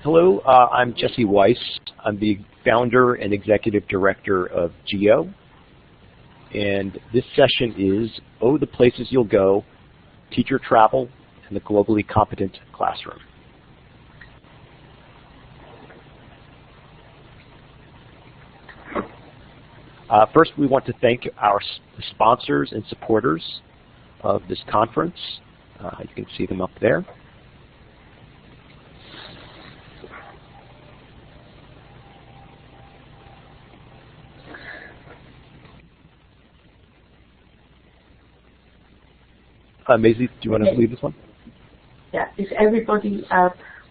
Hello, I'm Jesse Weisz. I'm the founder and executive director of GEO. And this session is Oh, the Places You'll Go, Teacher Travel, and the Globally Competent Classroom. First, we want to thank our sponsors and supporters of this conference. You can see them up there. Maisie, do you want to lead this one? Yeah, if everybody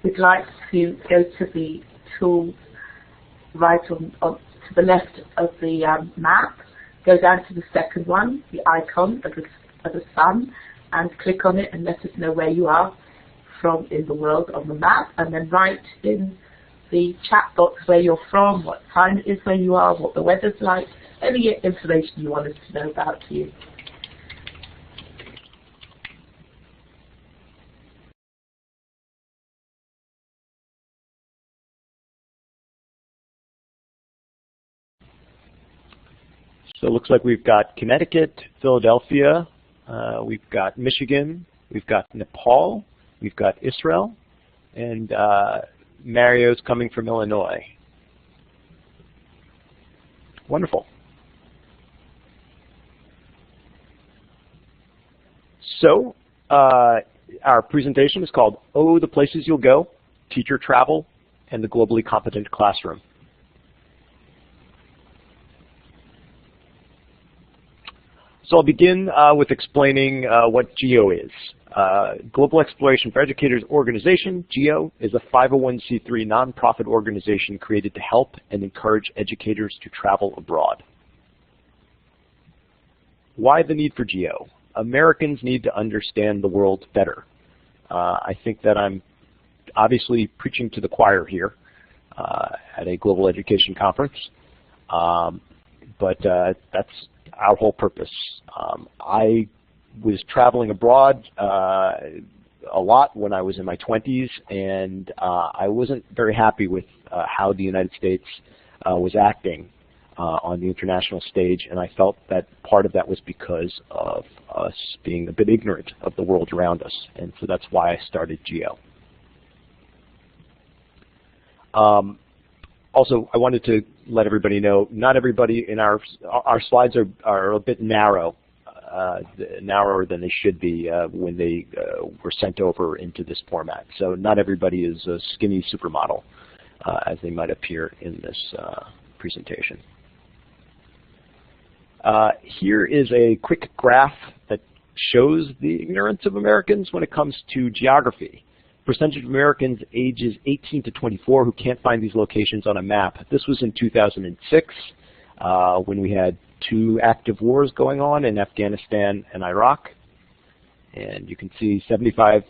would like to go to the tools right on to the left of the map, go down to the second one, the icon of the sun, and click on it and let us know where you are from in the world on the map, and then write in the chat box where you're from, what time it is where you are, what the weather's like, any information you want us to know about you. So it looks like we've got Connecticut, Philadelphia, we've got Michigan, we've got Nepal, we've got Israel, and Mario's coming from Illinois. Wonderful. So our presentation is called Oh, the Places You'll Go, Teacher Travel, and the Globally Competent Classroom. So I'll begin with explaining what GEO is. Global Exploration for Educators Organization, GEO, is a 501c3 nonprofit organization created to help and encourage educators to travel abroad. Why the need for GEO? Americans need to understand the world better. I think that I'm obviously preaching to the choir here at a global education conference, but that's our whole purpose. I was traveling abroad a lot when I was in my 20s, and I wasn't very happy with how the United States was acting on the international stage, and I felt that part of that was because of us being a bit ignorant of the world around us, and so that's why I started GEO. Also, I wanted to let everybody know, not everybody in our slides are a bit narrow, narrower than they should be when they were sent over into this format. So not everybody is a skinny supermodel, as they might appear in this presentation. Here is a quick graph that shows the ignorance of Americans when it comes to geography. Percentage of Americans ages 18 to 24 who can't find these locations on a map. This was in 2006 when we had 2 active wars going on in Afghanistan and Iraq. And you can see 75%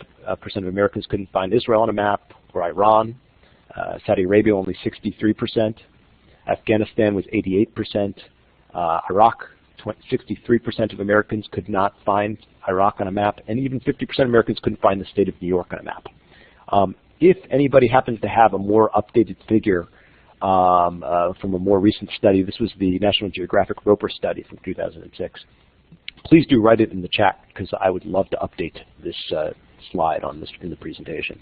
of Americans couldn't find Israel on a map, or Iran. Saudi Arabia only 63%. Afghanistan was 88%. Iraq, 63% of Americans could not find Iraq on a map, and even 50% of Americans couldn't find the state of New York on a map. If anybody happens to have a more updated figure from a more recent study, this was the National Geographic Roper study from 2006, please do write it in the chat, because I would love to update this slide on this in the presentation.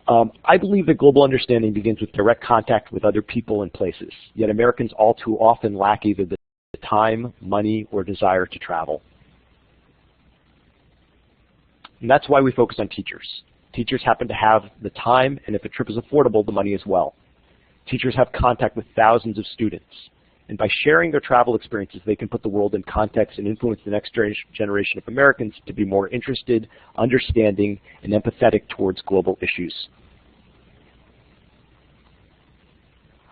I believe that global understanding begins with direct contact with other people and places, yet Americans all too often lack either the time, money, or desire to travel. And that's why we focus on teachers. Teachers happen to have the time, and if a trip is affordable, the money as well. Teachers have contact with thousands of students, and by sharing their travel experiences, they can put the world in context and influence the next generation of Americans to be more interested, understanding, and empathetic towards global issues.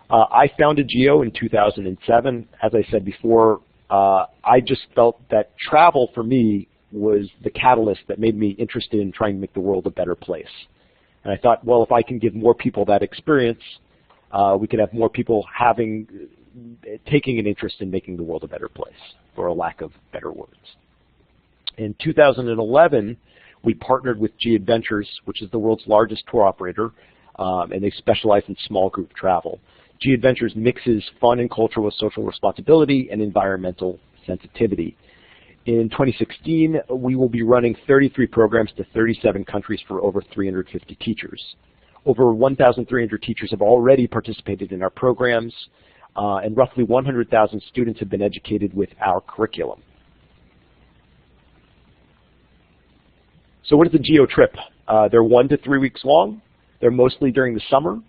I founded GEO in 2007. As I said before, I just felt that travel for me was the catalyst that made me interested in trying to make the world a better place. And I thought, well, if I can give more people that experience, we could have more people taking an interest in making the world a better place, for a lack of better words. In 2011, We partnered with GEEO Adventures, which is the world's largest tour operator, and they specialize in small group travel. GEEO Adventures mixes fun and culture with social responsibility and environmental sensitivity. In 2016, we will be running 33 programs to 37 countries for over 350 teachers. Over 1,300 teachers have already participated in our programs, and roughly 100,000 students have been educated with our curriculum. So what is a GEO trip? They're 1 to 3 weeks long. They're mostly during the summer.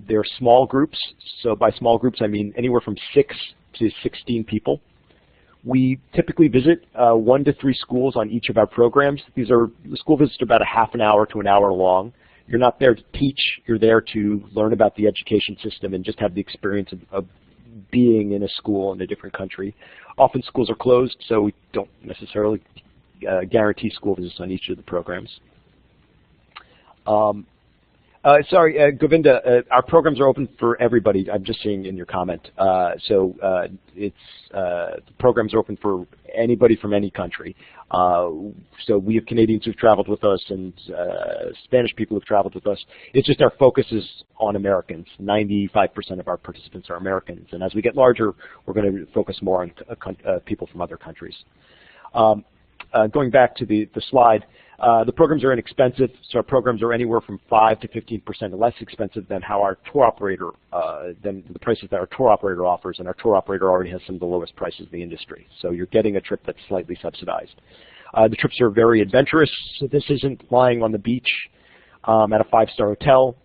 They're small groups. So by small groups, I mean anywhere from 6 to 16 people. We typically visit 1 to 3 schools on each of our programs. These are the school visits are about a half an hour to an hour long. You're not there to teach. You're there to learn about the education system and just have the experience of being in a school in a different country. Often schools are closed, so we don't necessarily guarantee school visits on each of the programs. Sorry, Govinda, our programs are open for everybody. I'm just seeing in your comment. The programs are open for anybody from any country. So we have Canadians who've traveled with us and Spanish people who've traveled with us. It's just our focus is on Americans. 95% of our participants are Americans. And as we get larger, we're going to focus more on people from other countries. Going back to the slide, the programs are inexpensive, so our programs are anywhere from 5 to 15% less expensive than how our tour operator, than the prices that our tour operator offers, and our tour operator already has some of the lowest prices in the industry. So you're getting a trip that's slightly subsidized. The trips are very adventurous, so this isn't lying on the beach at a 5-star hotel.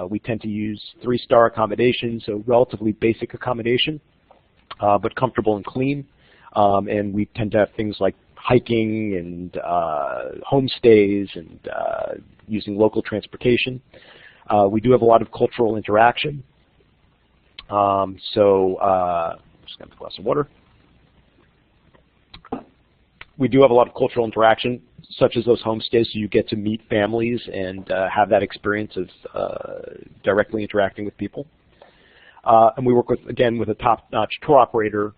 We tend to use 3-star accommodation, so relatively basic accommodation, but comfortable and clean. And we tend to have things like hiking and homestays and using local transportation. We do have a lot of cultural interaction. I'm just going to have a glass of water. We do have a lot of cultural interaction, such as those homestays, so you get to meet families and have that experience of directly interacting with people. And we work with, again, with a top-notch tour operator.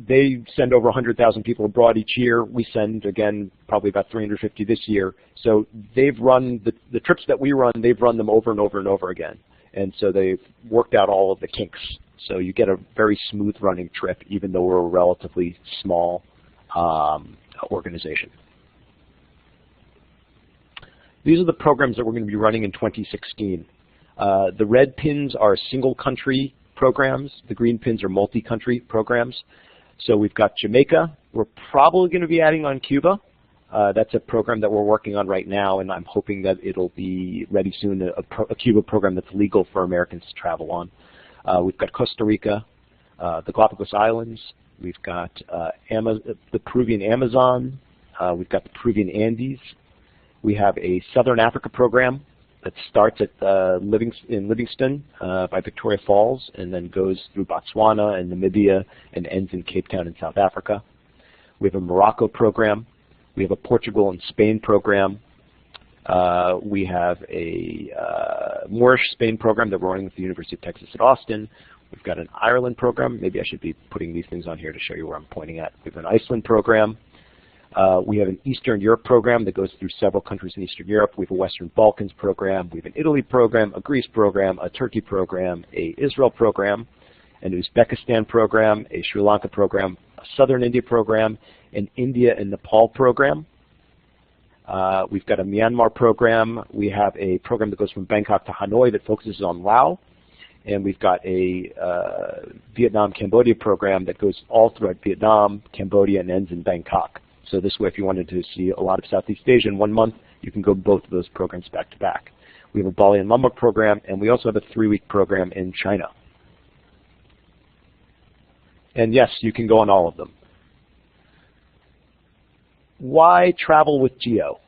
They send over 100,000 people abroad each year. We send, again, probably about 350 this year. So they've run the trips that we run, they've run them over and over and over again. And so they've worked out all of the kinks. So you get a very smooth running trip, even though we're a relatively small organization. These are the programs that we're going to be running in 2016. The red pins are single country programs. The green pins are multi-country programs. So we've got Jamaica. We're probably going to be adding on Cuba. That's a program that we're working on right now, and I'm hoping that it'll be ready soon, a Cuba program that's legal for Americans to travel on. We've got Costa Rica, the Galapagos Islands. We've got the Peruvian Amazon. We've got the Peruvian Andes. We have a Southern Africa program that starts at in Livingston by Victoria Falls and then goes through Botswana and Namibia and ends in Cape Town in South Africa. We have a Morocco program. We have a Portugal and Spain program. We have a Moorish Spain program that we're running with the University of Texas at Austin. We've got an Ireland program. Maybe I should be putting these things on here to show you where I'm pointing at. We have an Iceland program. We have an Eastern Europe program that goes through several countries in Eastern Europe. We have a Western Balkans program. We have an Italy program, a Greece program, a Turkey program, a Israel program, an Uzbekistan program, a Sri Lanka program, a Southern India program, an India and Nepal program. We've got a Myanmar program. We have a program that goes from Bangkok to Hanoi that focuses on Laos. And we've got a Vietnam-Cambodia program that goes all throughout Vietnam, Cambodia, and ends in Bangkok. So this way, if you wanted to see a lot of Southeast Asia in 1 month, you can go both of those programs back to back. We have a Bali and Lombok program, and we also have a 3-week program in China. And yes, you can go on all of them. Why travel with GEO?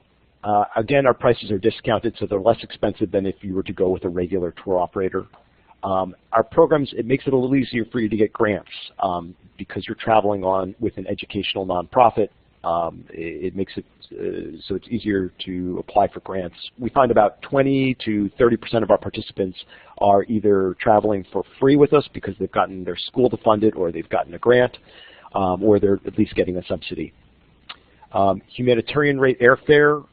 Again, our prices are discounted, so they're less expensive than if you were to go with a regular tour operator. Our programs, it makes it a little easier for you to get grants because you're traveling on with an educational nonprofit. It makes it so it's easier to apply for grants. We find about 20 to 30% of our participants are either traveling for free with us because they've gotten their school to fund it, or they've gotten a grant, or they're at least getting a subsidy. Humanitarian rate airfare,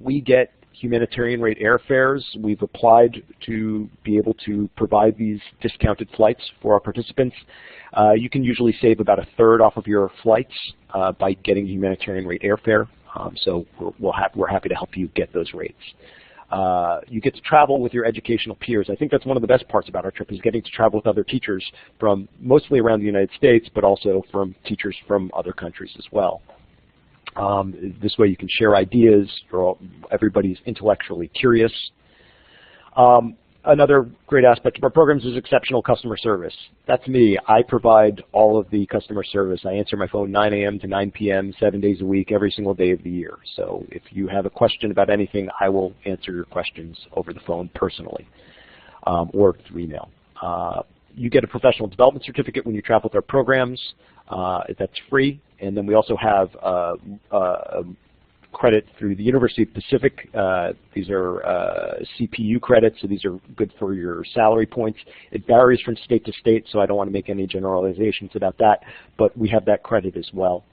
we get humanitarian rate airfares. We've applied to be able to provide these discounted flights for our participants. You can usually save about 1/3 off of your flights by getting humanitarian rate airfare. So we're happy to help you get those rates. You get to travel with your educational peers. I think that's one of the best parts about our trip, is getting to travel with other teachers from mostly around the United States, but also from teachers from other countries as well. This way you can share ideas. Everybody's intellectually curious. Another great aspect of our programs is exceptional customer service. That's me. I provide all of the customer service. I answer my phone 9 a.m. to 9 p.m., 7 days a week, every single day of the year. So if you have a question about anything, I will answer your questions over the phone personally or through email. You get a professional development certificate when you travel with our programs. That's free. And then we also have credit through the University of Pacific. These are CPU credits, so these are good for your salary points. It varies from state to state, so I don't want to make any generalizations about that, but we have that credit as well.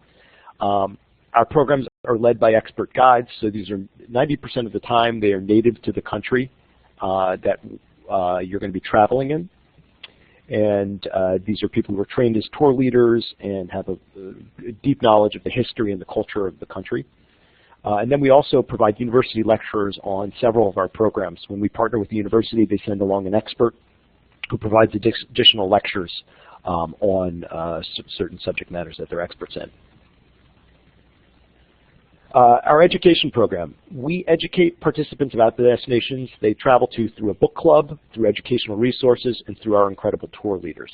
Our programs are led by expert guides, so these are 90% of the time they are native to the country that you're going to be traveling in. And these are people who are trained as tour leaders and have a deep knowledge of the history and the culture of the country. And then we also provide university lecturers on several of our programs. When we partner with the university, they send along an expert who provides additional lectures on certain subject matters that they're experts in. Our education program. We educate participants about the destinations they travel to through a book club, through educational resources, and through our incredible tour leaders.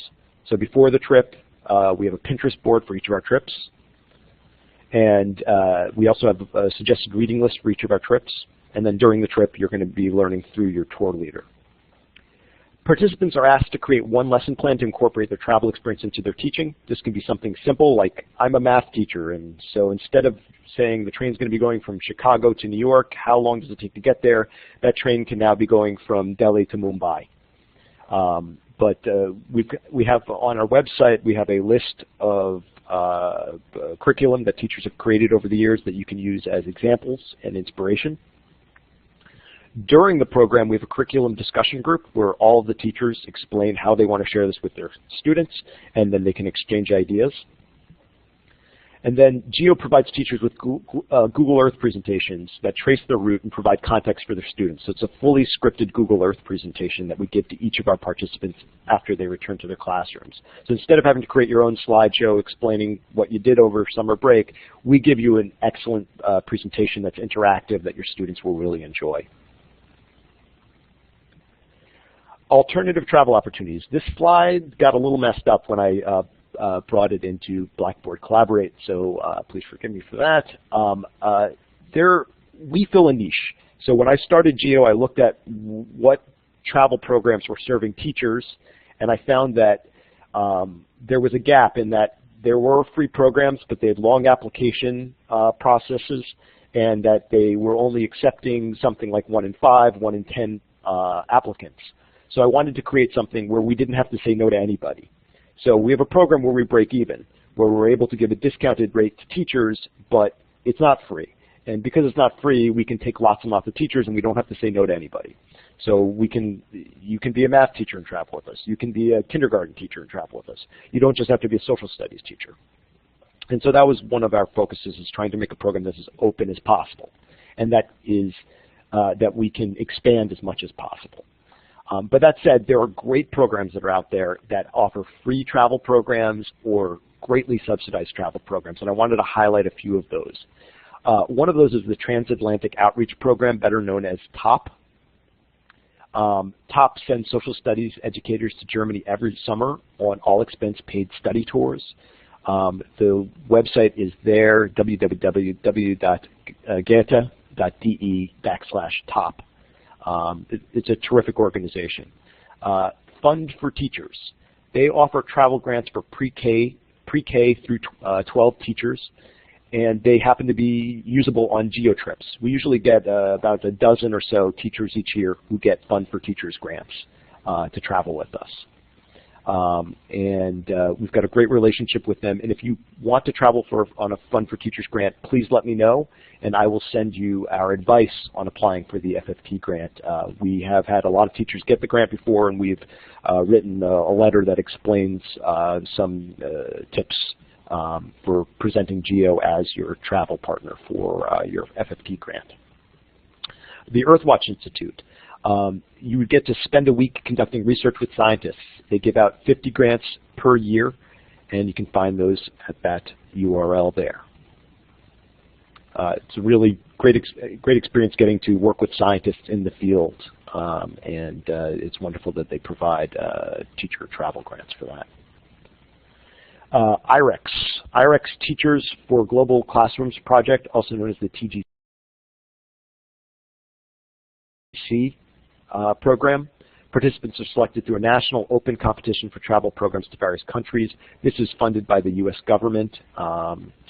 So before the trip, we have a Pinterest board for each of our trips. And we also have a suggested reading list for each of our trips. And then during the trip, you're going to be learning through your tour leader. Participants are asked to create one lesson plan to incorporate their travel experience into their teaching. This can be something simple like, I'm a math teacher, and so instead of saying the train's going to be going from Chicago to New York, how long does it take to get there, that train can now be going from Delhi to Mumbai. We have on our website, we have a list of curriculum that teachers have created over the years that you can use as examples and inspiration. During the program, we have a curriculum discussion group where all of the teachers explain how they want to share this with their students, and then they can exchange ideas. And then GEO provides teachers with Google Earth presentations that trace their route and provide context for their students. So it's a fully scripted Google Earth presentation that we give to each of our participants after they return to their classrooms. So instead of having to create your own slideshow explaining what you did over summer break, we give you an excellent presentation that's interactive that your students will really enjoy. Alternative travel opportunities. This slide got a little messed up when I brought it into Blackboard Collaborate, so please forgive me for that. We fill a niche. So when I started GEO, I looked at what travel programs were serving teachers, and I found that there was a gap in that there were free programs, but they had long application processes, and that they were only accepting something like 1 in 5, 1 in 10 applicants. So I wanted to create something where we didn't have to say no to anybody. So we have a program where we break even, where we're able to give a discounted rate to teachers, but it's not free. And because it's not free, we can take lots and lots of teachers, and we don't have to say no to anybody. So you can be a math teacher and travel with us. You can be a kindergarten teacher and travel with us. You don't just have to be a social studies teacher. And so that was one of our focuses, is trying to make a program that's as open as possible, and that we can expand as much as possible. But that said, there are great programs that are out there that offer free travel programs or greatly subsidized travel programs, and I wanted to highlight a few of those. One of those is the Transatlantic Outreach Program, better known as TOP. TOP sends social studies educators to Germany every summer on all-expense paid study tours. The website is there, www.goethe.de/top. It's a terrific organization. Fund for Teachers. They offer travel grants for pre-K through 12 teachers, and they happen to be usable on GEO trips. We usually get about a dozen or so teachers each year who get Fund for Teachers grants to travel with us. We've got a great relationship with them. And if you want to travel on a Fund for Teachers grant, please let me know, and I will send you our advice on applying for the FFT grant. We have had a lot of teachers get the grant before, and we've written a letter that explains some tips for presenting GEO as your travel partner for your FFT grant. The Earthwatch Institute. You would get to spend a week conducting research with scientists. They give out 50 grants per year, and you can find those at that URL there. It's a really great experience getting to work with scientists in the field, and it's wonderful that they provide teacher travel grants for that. IREX Teachers for Global Classrooms Project, also known as the TGC program. Participants are selected through a national open competition for travel programs to various countries. This is funded by the U.S. government,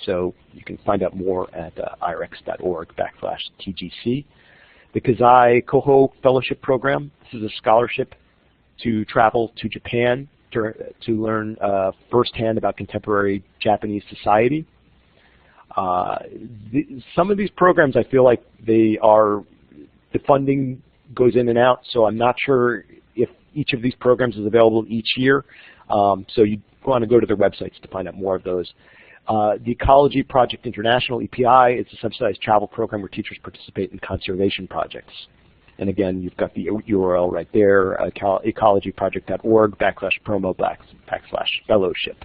so you can find out more at irex.org/TGC. The Kazai Koho Fellowship Program. This is a scholarship to travel to Japan to learn firsthand about contemporary Japanese society. Some of these programs, I feel like the funding goes in and out, so I'm not sure if each of these programs is available each year. So you want to go to their websites to find out more of those. The Ecology Project International, EPI, is a subsidized travel program where teachers participate in conservation projects. And again, you've got the URL right there, ecologyproject.org/promo/fellowship.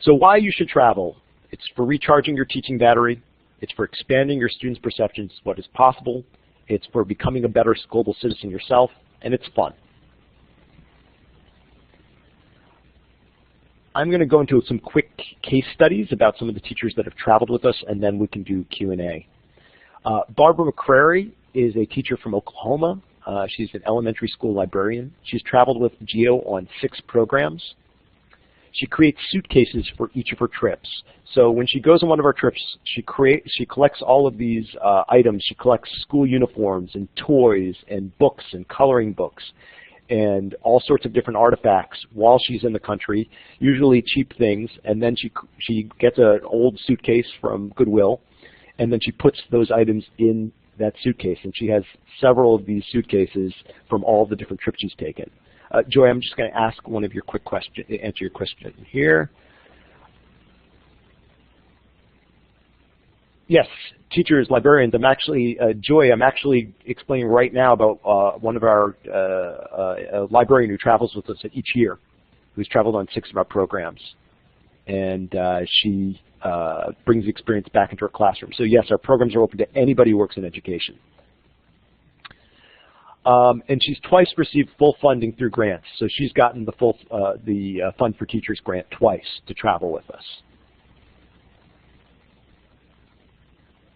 So why you should travel? It's for recharging your teaching battery. It's for expanding your students' perceptions of what is possible. It's for becoming a better global citizen yourself, and it's fun. I'm going to go into some quick case studies about some of the teachers that have traveled with us, and then we can do Q&A. Barbara McCrary is a teacher from Oklahoma. She's an elementary school librarian. She's traveled with GEO on 6 programs. She creates suitcases for each of her trips. So when she goes on one of our trips, she collects all of these items. She collects school uniforms and toys and books and coloring books and all sorts of different artifacts while she's in the country, usually cheap things. And then she gets an old suitcase from Goodwill, and then she puts those items in that suitcase. And she has several of these suitcases from all the different trips she's taken. Joy, I'm just going to ask one of your quick questions, answer your question here. Yes, teachers, librarians, I'm actually, Joy, I'm actually explaining right now about one of our librarian who travels with us each year, who's traveled on 6 of our programs. And she brings the experience back into her classroom. So yes, our programs are open to anybody who works in education. And she's twice received full funding through grants. So she's gotten the full Fund for Teachers grant twice to travel with us.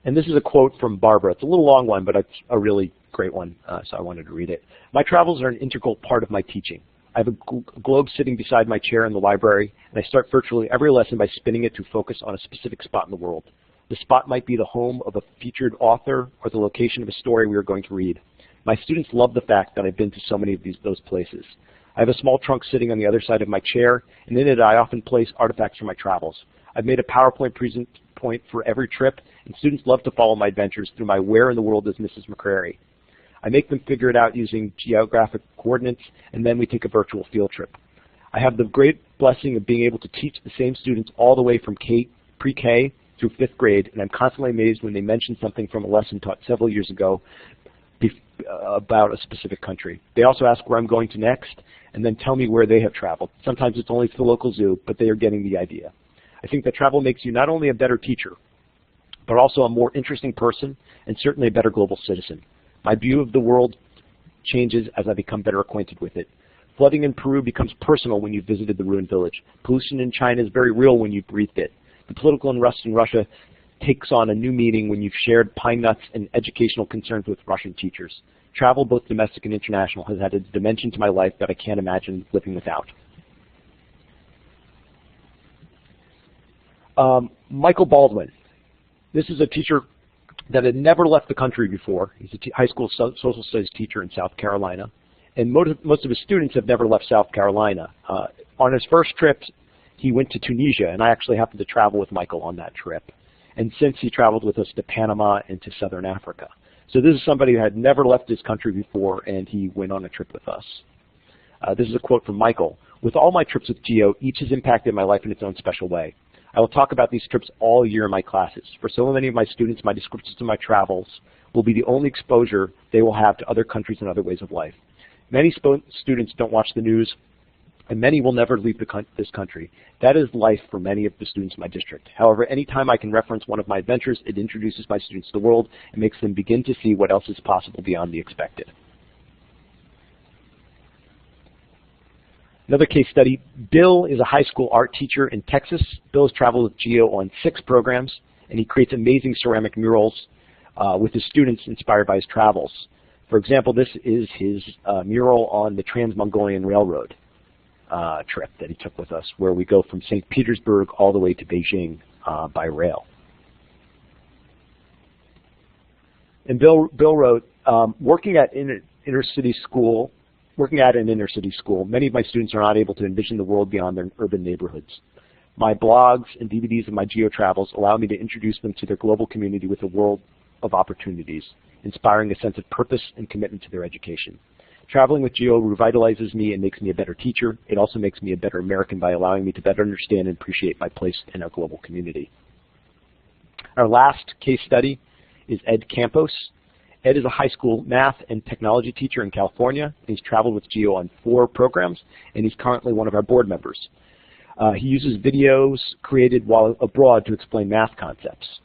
And this is a quote from Barbara. It's a little long one, but it's a really great one, so I wanted to read it. My travels are an integral part of my teaching. I have a globe sitting beside my chair in the library, and I start virtually every lesson by spinning it to focus on a specific spot in the world. The spot might be the home of a featured author or the location of a story we are going to read. My students love the fact that I've been to so many of those places. I have a small trunk sitting on the other side of my chair, and in it I often place artifacts from my travels. I've made a PowerPoint point for every trip, and students love to follow my adventures through my Where in the World is Mrs. McCrary. I make them figure it out using geographic coordinates, and then we take a virtual field trip. I have the great blessing of being able to teach the same students all the way from pre-K through 5th grade, and I'm constantly amazed when they mention something from a lesson taught several years ago about a specific country. They also ask where I'm going to next, and then tell me where they have traveled. Sometimes it's only to the local zoo, but they are getting the idea. I think that travel makes you not only a better teacher, but also a more interesting person, and certainly a better global citizen. My view of the world changes as I become better acquainted with it. Flooding in Peru becomes personal when you've visited the ruined village. Pollution in China is very real when you've breathed it. The political unrest in Russia takes on a new meaning when you've shared pine nuts and educational concerns with Russian teachers. Travel, both domestic and international, has added a dimension to my life that I can't imagine living without. Michael Baldwin. This is a teacher that had never left the country before. He's a high school social studies teacher in South Carolina. And most of his students have never left South Carolina. On his first trip, he went to Tunisia, and I actually happened to travel with Michael on that trip. And since he traveled with us to Panama and to Southern Africa. So this is somebody who had never left his country before, and he went on a trip with us. This is a quote from Michael. With all my trips with GEO, each has impacted my life in its own special way. I will talk about these trips all year in my classes. For so many of my students, my descriptions of my travels will be the only exposure they will have to other countries and other ways of life. Many students don't watch the news, and many will never leave this country. That is life for many of the students in my district. However, anytime I can reference one of my adventures, it introduces my students to the world and makes them begin to see what else is possible beyond the expected. Another case study, Bill is a high school art teacher in Texas. Bill has traveled with GEO on 6 programs, and he creates amazing ceramic murals with his students inspired by his travels. For example, this is his mural on the Trans-Mongolian Railroad trip that he took with us, where we go from St. Petersburg all the way to Beijing by rail. And Bill wrote, working at an inner city school, many of my students are not able to envision the world beyond their urban neighborhoods. My blogs and DVDs of my GEO travels allow me to introduce them to their global community with a world of opportunities, inspiring a sense of purpose and commitment to their education. Traveling with GEO revitalizes me and makes me a better teacher. It also makes me a better American by allowing me to better understand and appreciate my place in our global community. Our last case study is Ed Campos. Ed is a high school math and technology teacher in California. He's traveled with GEO on 4 programs, and he's currently one of our board members. He uses videos created while abroad to explain math concepts.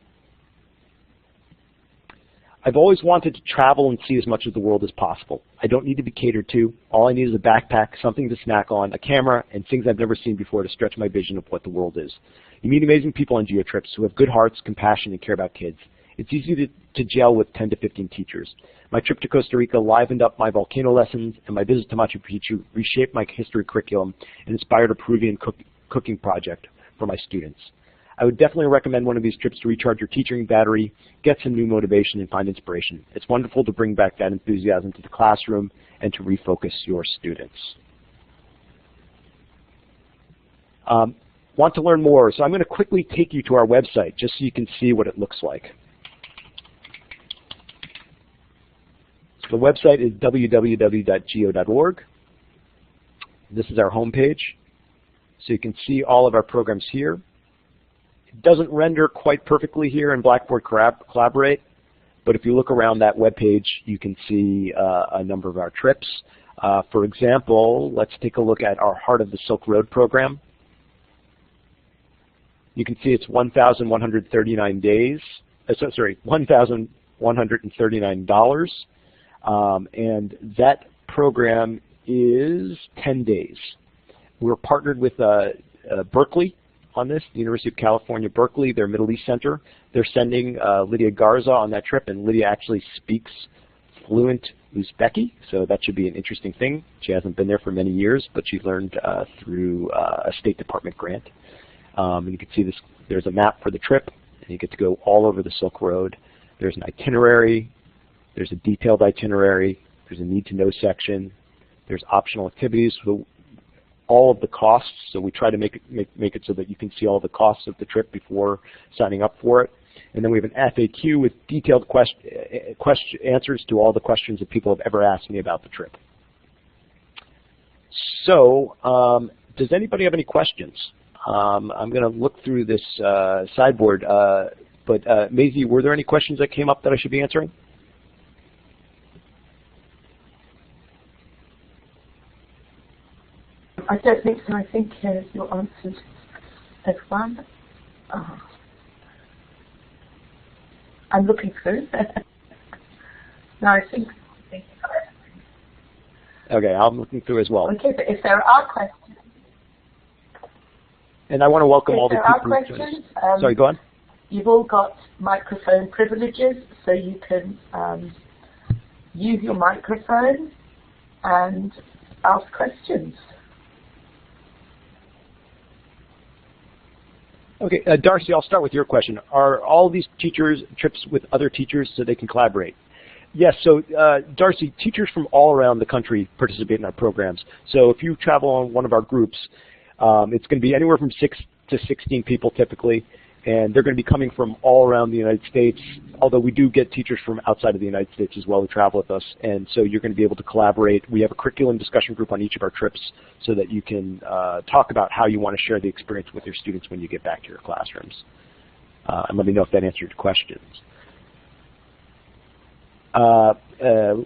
I've always wanted to travel and see as much of the world as possible. I don't need to be catered to. All I need is a backpack, something to snack on, a camera, and things I've never seen before to stretch my vision of what the world is. You meet amazing people on GEO trips who have good hearts, compassion, and care about kids. It's easy to gel with 10 to 15 teachers. My trip to Costa Rica livened up my volcano lessons, and my visit to Machu Picchu reshaped my history curriculum and inspired a Peruvian cooking project for my students. I would definitely recommend one of these trips to recharge your teaching battery, get some new motivation, and find inspiration. It's wonderful to bring back that enthusiasm to the classroom and to refocus your students. Want to learn more? So I'm going to quickly take you to our website just so you can see what it looks like. The website is www.geo.org. This is our homepage. So you can see all of our programs here. It doesn't render quite perfectly here in Blackboard Collaborate, but if you look around that web page, you can see a number of our trips. For example, let's take a look at our Heart of the Silk Road program. You can see it's 1,139 days. Sorry, $1,139. And that program is 10 days. We're partnered with Berkeley on this, the University of California, Berkeley, their Middle East Center. They're sending Lydia Garza on that trip, and Lydia actually speaks fluent Uzbeki, so that should be an interesting thing. She hasn't been there for many years, but she learned through a State Department grant. And you can see this, there's a map for the trip, and you get to go all over the Silk Road. There's an itinerary, there's a detailed itinerary, there's a need-to-know section, there's optional activities, so all of the costs, so we try to make it so that you can see all the costs of the trip before signing up for it. And then we have an FAQ with detailed answers to all the questions that people have ever asked me about the trip. So, does anybody have any questions? I'm going to look through this sideboard, but Maisie, were there any questions that came up that I should be answering? I don't think so. I think your answers everyone. I'm looking through. No, I think. Okay, I'm looking through as well. Okay, but if there are questions. And I want to welcome all the people. If there are questions, sorry, go on. You've all got microphone privileges, so you can use your microphone and ask questions. Okay, Darcy, I'll start with your question. Are all these teachers trips with other teachers so they can collaborate? Yes, so Darcy, teachers from all around the country participate in our programs. So if you travel on one of our groups, it's going to be anywhere from 6 to 16 people typically, and they're going to be coming from all around the United States, although we do get teachers from outside of the United States as well who travel with us, and so you're going to be able to collaborate. We have a curriculum discussion group on each of our trips so that you can talk about how you want to share the experience with your students when you get back to your classrooms. And let me know if that answered your questions.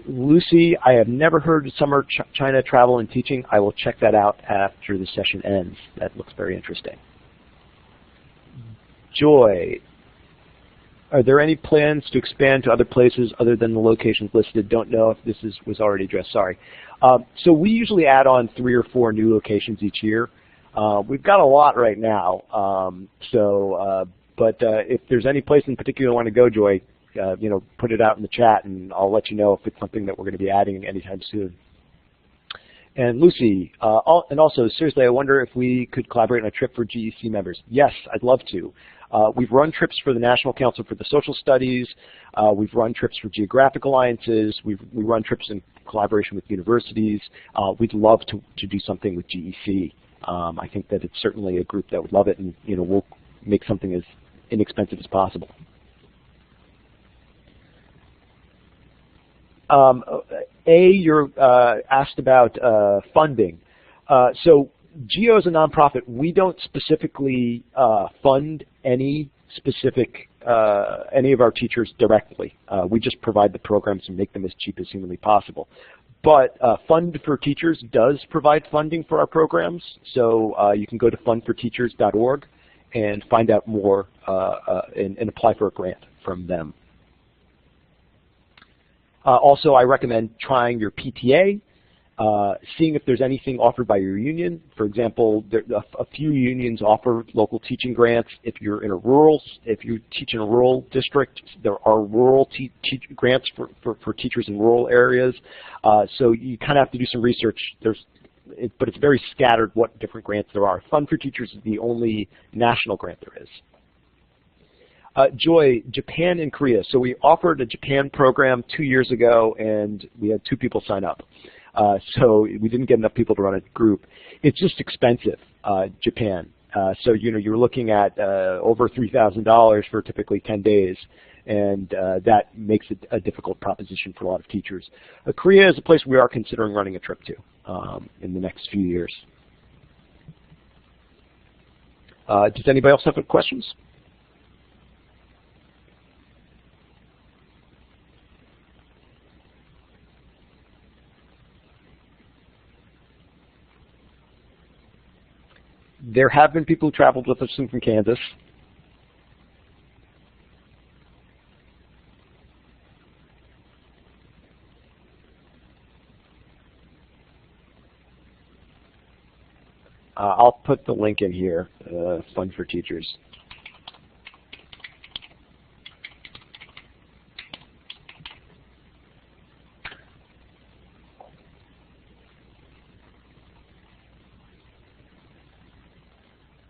Lucy, I have never heard of summer China travel and teaching. I will check that out after the session ends. That looks very interesting. Joy, are there any plans to expand to other places other than the locations listed? Don't know if this was already addressed, sorry. So we usually add on 3 or 4 new locations each year. We've got a lot right now, but if there's any place in particular you want to go, Joy, put it out in the chat, and I'll let you know if it's something that we're going to be adding anytime soon. And Lucy, and also, seriously, I wonder if we could collaborate on a trip for GEC members. Yes, I'd love to. We've run trips for the National Council for the Social Studies. We've run trips for Geographic Alliances. We run trips in collaboration with universities. We'd love to do something with GEC. I think that it's certainly a group that would love it, and we'll make something as inexpensive as possible. You're asked about funding. So GEO is a nonprofit. We don't specifically fund any of our teachers directly. We just provide the programs and make them as cheap as humanly possible. But Fund for Teachers does provide funding for our programs. So you can go to fundforteachers.org and find out more and apply for a grant from them. Also, I recommend trying your PTA, seeing if there's anything offered by your union. For example, a few unions offer local teaching grants. If you teach in a rural district, there are rural grants for teachers in rural areas. So you kind of have to do some research. But it's very scattered what different grants there are. Fund for Teachers is the only national grant there is. Joy, Japan and Korea. So we offered a Japan program 2 years ago, and we had 2 people sign up. So we didn't get enough people to run a group. It's just expensive, Japan. So you're looking at over $3,000 for typically 10 days, and that makes it a difficult proposition for a lot of teachers. Korea is a place we are considering running a trip to in the next few years. Does anybody else have any questions? There have been people who traveled with us from Kansas. I'll put the link in here, Fund for Teachers.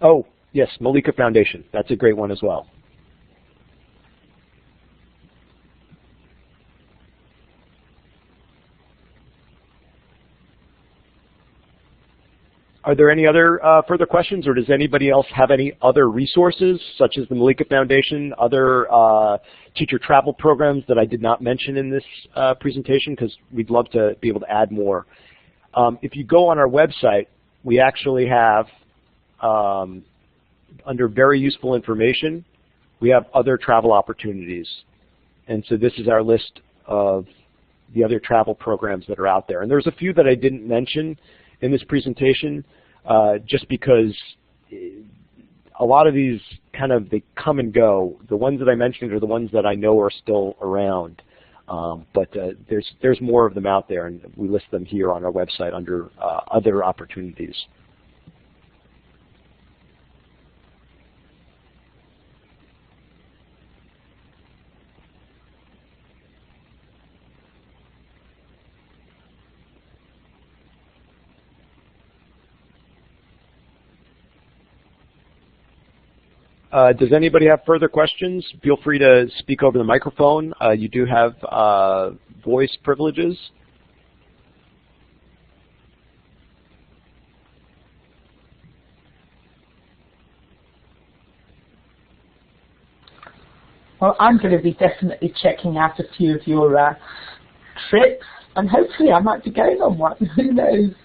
Oh, yes, Malika Foundation. That's a great one as well. Are there any other further questions, or does anybody else have any other resources, such as the Malika Foundation, other teacher travel programs that I did not mention in this presentation, because we'd love to be able to add more. If you go on our website, we actually have under very useful information, we have other travel opportunities. And so this is our list of the other travel programs that are out there. And there's a few that I didn't mention in this presentation just because a lot of these they come and go. The ones that I mentioned are the ones that I know are still around. But there's more of them out there, and we list them here on our website under other opportunities. Does anybody have further questions? Feel free to speak over the microphone. You do have voice privileges. Well, I'm going to be definitely checking out a few of your trips, and hopefully I might be going on one. Who knows?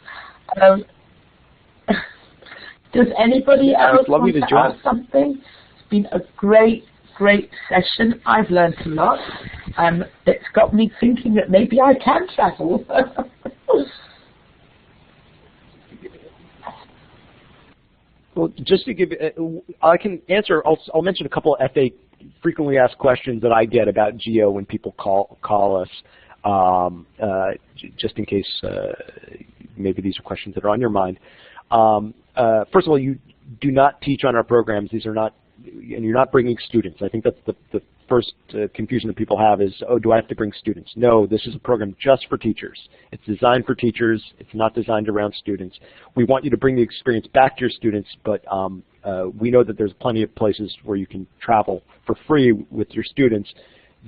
Does anybody else want to ask something? It's been a great session. I've learned a lot. It's got me thinking that maybe I can travel. Well, just to give, I can answer. I'll mention a couple of FA frequently asked questions that I get about GEO when people call us, just in case maybe these are questions that are on your mind. First of all, you do not teach on our programs. These are not, and you're not bringing students. I think that's the first confusion that people have is, oh, do I have to bring students? No, this is a program just for teachers. It's designed for teachers. It's not designed around students. We want you to bring the experience back to your students, but we know that there's plenty of places where you can travel for free with your students.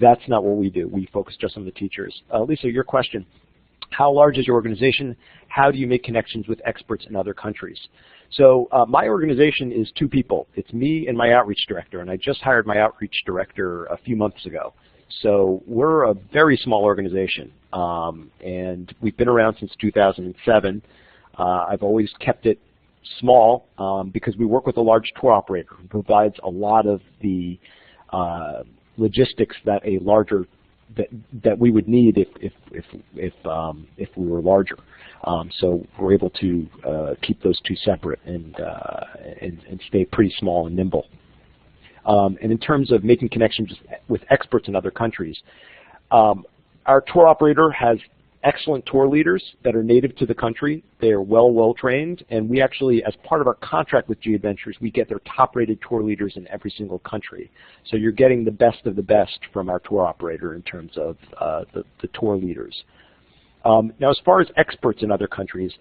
That's not what we do. We focus just on the teachers. Lisa, your question. How large is your organization? How do you make connections with experts in other countries? So my organization is 2 people. It's me and my outreach director, and I just hired my outreach director a few months ago. So we're a very small organization, and we've been around since 2007. I've always kept it small because we work with a large tour operator who provides a lot of the logistics that a larger that we would need if we were larger. So we're able to keep those 2 separate and stay pretty small and nimble. And in terms of making connections with experts in other countries, our tour operator has excellent tour leaders that are native to the country. They are well trained, and we actually, as part of our contract with GEO Adventures, we get their top-rated tour leaders in every single country. So you're getting the best of the best from our tour operator in terms of the tour leaders. Now, as far as experts in other countries,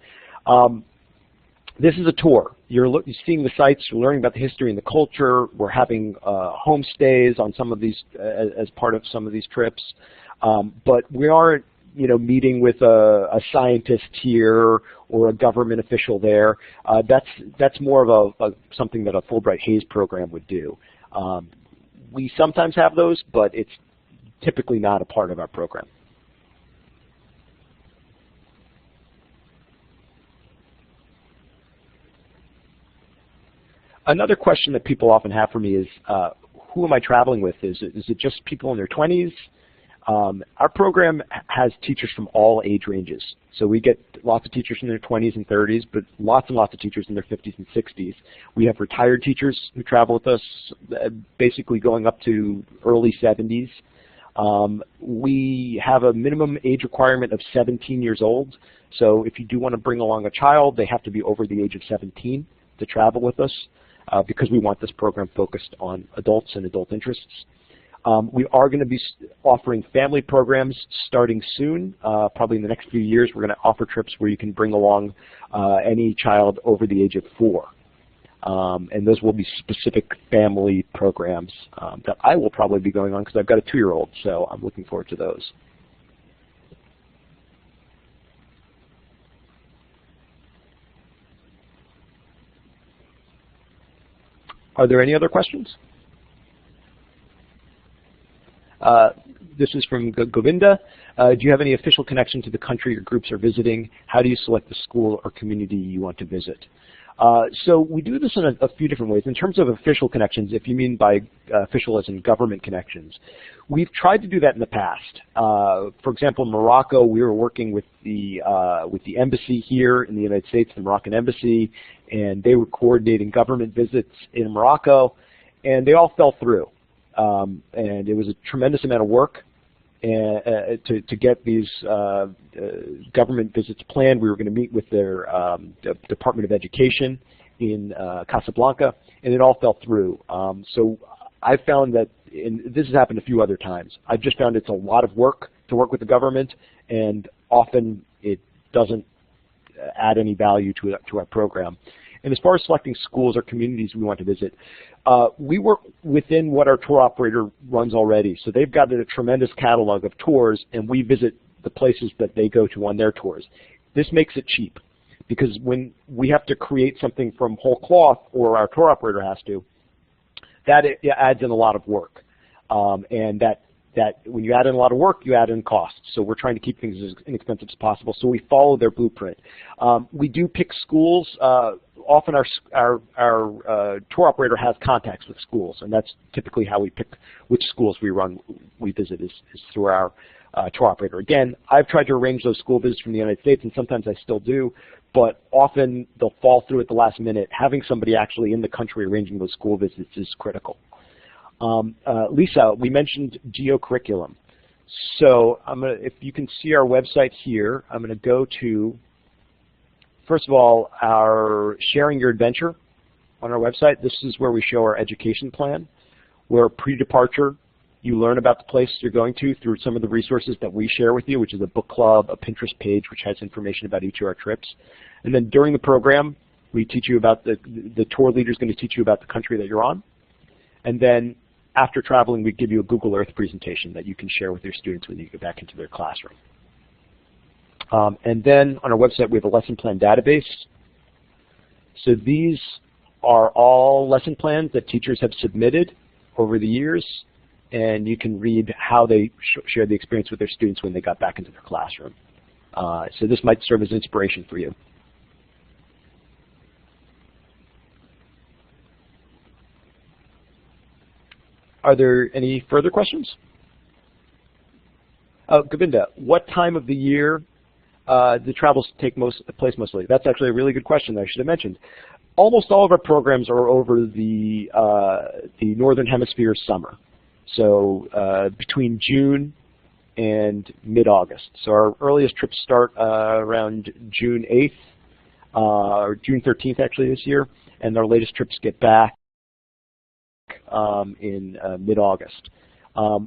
this is a tour. You're seeing the sites, you're learning about the history and the culture. We're having homestays on some of these as part of some of these trips, but we aren't, meeting with a scientist here or a government official there. That's more of something that a Fulbright Hays program would do. We sometimes have those, but it's typically not a part of our program. Another question that people often have for me is, who am I traveling with? Is it just people in their 20s? Our program has teachers from all age ranges. So we get lots of teachers in their 20s and 30s, but lots and lots of teachers in their 50s and 60s. We have retired teachers who travel with us, basically going up to early 70s. We have a minimum age requirement of 17 years old. So if you do want to bring along a child, they have to be over the age of 17 to travel with us, because we want this program focused on adults and adult interests. We are going to be offering family programs starting soon. Probably in the next few years, we're going to offer trips where you can bring along any child over the age of 4. And those will be specific family programs that I will probably be going on because I've got a 2-year-old, so I'm looking forward to those. Are there any other questions? This is from Govinda. Do you have any official connection to the country your groups are visiting? How do you select the school or community you want to visit? So we do this in a few different ways. In terms of official connections, if you mean by official as in government connections, we've tried to do that in the past. For example, in Morocco, we were working with the embassy here in the United States, the Moroccan embassy, and they were coordinating government visits in Morocco, and they all fell through. And it was a tremendous amount of work to get these government visits planned. We were going to meet with their Department of Education in Casablanca, and it all fell through. So I found that, and this has happened a few other times, I've just found it's a lot of work to work with the government, and often it doesn't add any value to our program. And as far as selecting schools or communities we want to visit, we work within what our tour operator runs already. So they've got a tremendous catalog of tours, and we visit the places that they go to on their tours. This makes it cheap, because when we have to create something from whole cloth, or our tour operator has to, that it adds in a lot of work. And that when you add in a lot of work, you add in costs. So we're trying to keep things as inexpensive as possible. So we follow their blueprint. We do pick schools. Often our tour operator has contacts with schools, and that's typically how we pick which schools we visit is through our tour operator. Again, I've tried to arrange those school visits from the United States, and sometimes I still do, but often they'll fall through at the last minute. Having somebody actually in the country arranging those school visits is critical. Lisa, we mentioned GEO curriculum. So if you can see our website here, I'm going to go to, first of all, our Sharing Your Adventure on our website. This is where we show our education plan, where pre-departure you learn about the place you're going to through some of the resources that we share with you, which is a book club, a Pinterest page, which has information about each of our trips. And then during the program, we teach you about the tour leader is going to teach you about the country that you're on. And then after traveling, we give you a Google Earth presentation that you can share with your students when you get back into their classroom. And then on our website, we have a lesson plan database. So these are all lesson plans that teachers have submitted over the years, and you can read how they shared the experience with their students when they got back into their classroom. So this might serve as inspiration for you. Are there any further questions? Govinda, what time of the year the travels take place mostly? That's actually a really good question that I should have mentioned. Almost all of our programs are over the Northern Hemisphere summer. So between June and mid-August. So our earliest trips start around June 8th, or June 13th actually this year, and our latest trips get back in mid-August.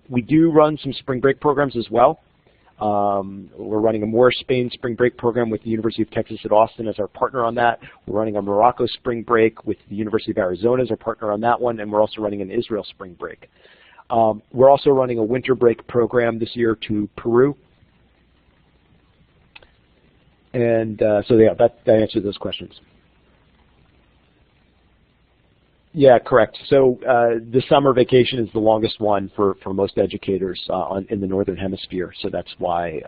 We do run some spring break programs as well. We're running a Moorish Spain spring break program with the University of Texas at Austin as our partner on that. We're running a Morocco spring break with the University of Arizona as our partner on that one, and we're also running an Israel spring break. We're also running a winter break program this year to Peru. And so yeah, that answers those questions. Yeah, correct. So the summer vacation is the longest one for most educators in the Northern Hemisphere, so that's why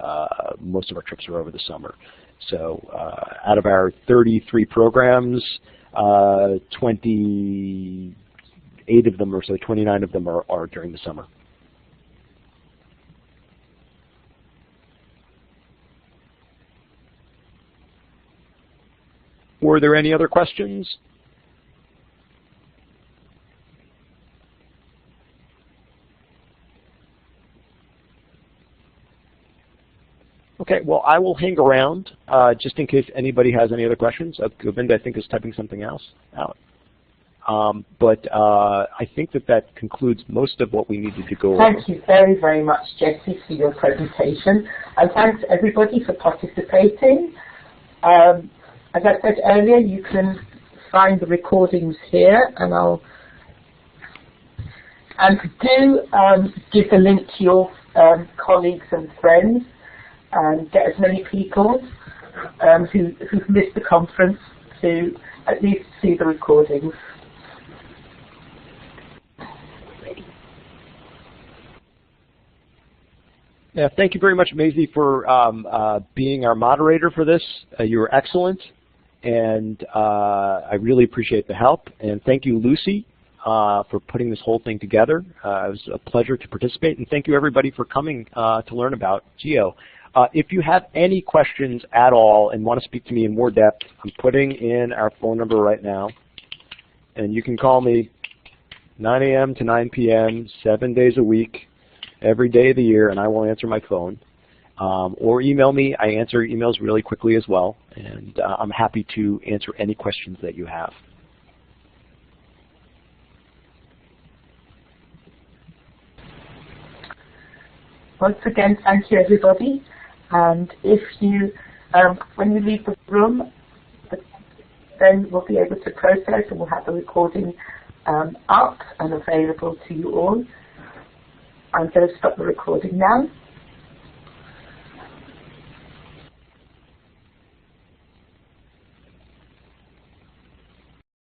most of our trips are over the summer. So out of our 33 programs, 28 of them or so, 29 of them are during the summer. Were there any other questions? Okay, well, I will hang around just in case anybody has any other questions. Govinda, I think, is typing something else out. But I think that concludes most of what we needed to go over. Thank you very, very much, Jesse, for your presentation. And thanks, everybody, for participating. As I said earlier, you can find the recordings here, and do give the link to your colleagues and friends, and get as many people who've missed the conference to at least see the recordings. Yeah, thank you very much, Maisie, for being our moderator for this. You were excellent, and I really appreciate the help. And thank you, Lucy, for putting this whole thing together. It was a pleasure to participate, and thank you, everybody, for coming to learn about GEO. If you have any questions at all and want to speak to me in more depth, I'm putting in our phone number right now, and you can call me 9 a.m. to 9 p.m., 7 days a week, every day of the year, and I will answer my phone. Or email me. I answer emails really quickly as well, and I'm happy to answer any questions that you have. Once again, thank you, everybody. And if you, when you leave the room, then we'll be able to process and we'll have the recording up and available to you all. I'm going to stop the recording now.